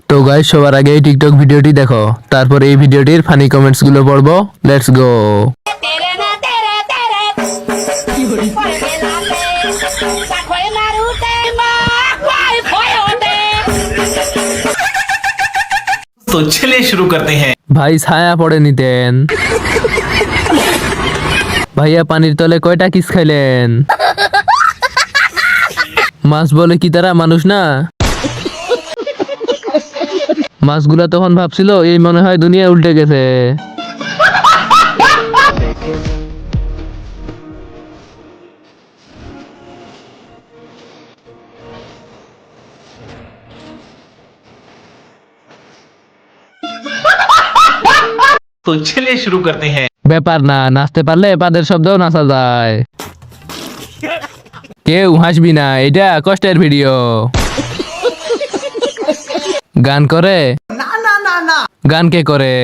তো গাইস, সবার আগে এই টিকটক ভিডিওটি দেখো, তারপর এই ভিডিওটির ফানি কমেন্টস গুলো পড়বো। Let's go. तेरे ना तेरे तेरे परे लाते साखोय मारुते मा कोई खोयोते। तो चलिए शुरू करते हैं। ভাই ছায়া পড়ে নিতেন। ভাইয়া পানির তলে কয়টা কিস খাইলেন? মাছ বলে কি তারা মানুষ না? মাছগুলা তখন ভাবছিল এই মনে হয় দুনিয়া উল্টে গেছে। तो चलिए शुरू करते हैं। ব্যাপার না, নাচতে পারলে পাদের শব্দও নাচা যায়। কেউ হাসবি না, এটা কষ্টের ভিডিও। গান করে গান কে করে?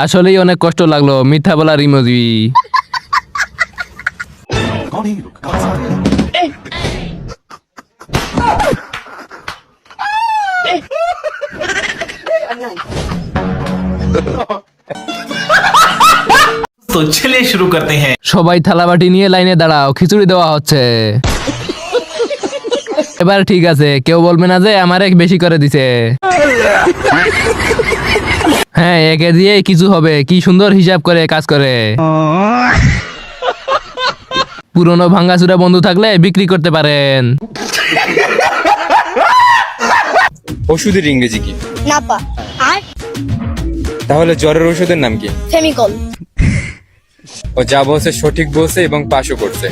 আসলেই অনেক কষ্ট লাগলো, মিথ্যা বলার ইমোজি। तो चलिए शुरू करते हैं। সবাই থালাবাটি নিয়ে লাইনে দাঁড়াও, খিচুড়ি দেওয়া হচ্ছে। এবার ঠিক আছে, কেউ বলবে না যে আমার এক বেশি করে দিছে। হ্যাঁ, একে দিয়ে কিছু হবে, কি সুন্দর হিসাব করে কাজ করে। পুরনো ভাঙ্গাচুরা বন্ধু থাকলে বিক্রি করতে পারেন। ওষুধের ইংরেজি কি? নাপা আর তাহলে জ্বরের ওষুধের নাম কি? ফেমিকল। ও যা বলছে সঠিক বলছে এবং পাশও করছে।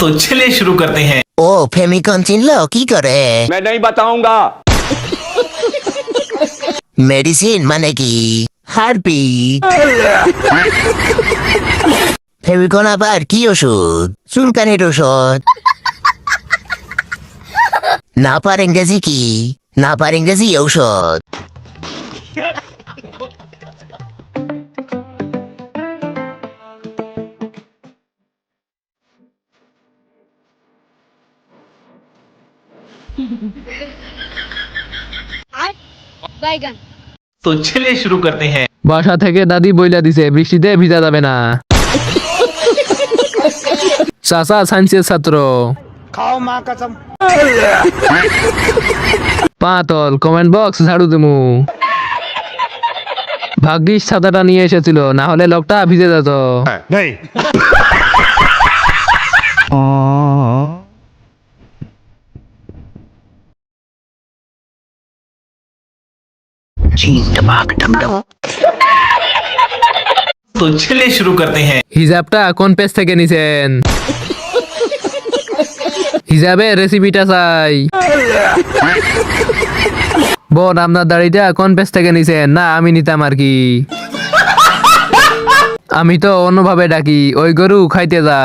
तो चलिए शुरू करते हैं। ও ফেমিকন চিনলো কি করে? मैं नहीं बताऊंगा। মেডিসিন মানে কি? হারপি। ফেমিকন আবার কি ওষুধ? চুলকানির ওষুধ। না পার ইংরেজি কি? না পার ইংরেজি ঔষধ। আর বাইগান। तो चलिए शुरू करते हैं। বাসা থেকে দাদি বইলা দিছে বৃষ্টিতে ভিজা যাবে না। চাচা সায়েন্সের ছাত্র। खाओ माँ कसम। পাতল কমেন্ট বক্স ঝাড়ু দিমু। ভাগ্যিস ছাতাটা নিয়ে এসেছিল, না হলে লোকটা ভিজে যেত। नहीं। तो चलिए शुरू करते हैं। হিজাবটা কোন পেজ থেকে নিছেন? হিজাবের রেসিপিটা চাই। বোন, আপনার দাড়িটা কোন পেজ থেকে নিছেন? না আমি নিতাম আর কি। আমি তো অন্যভাবে ডাকি, ওই গরু খাইতে যা।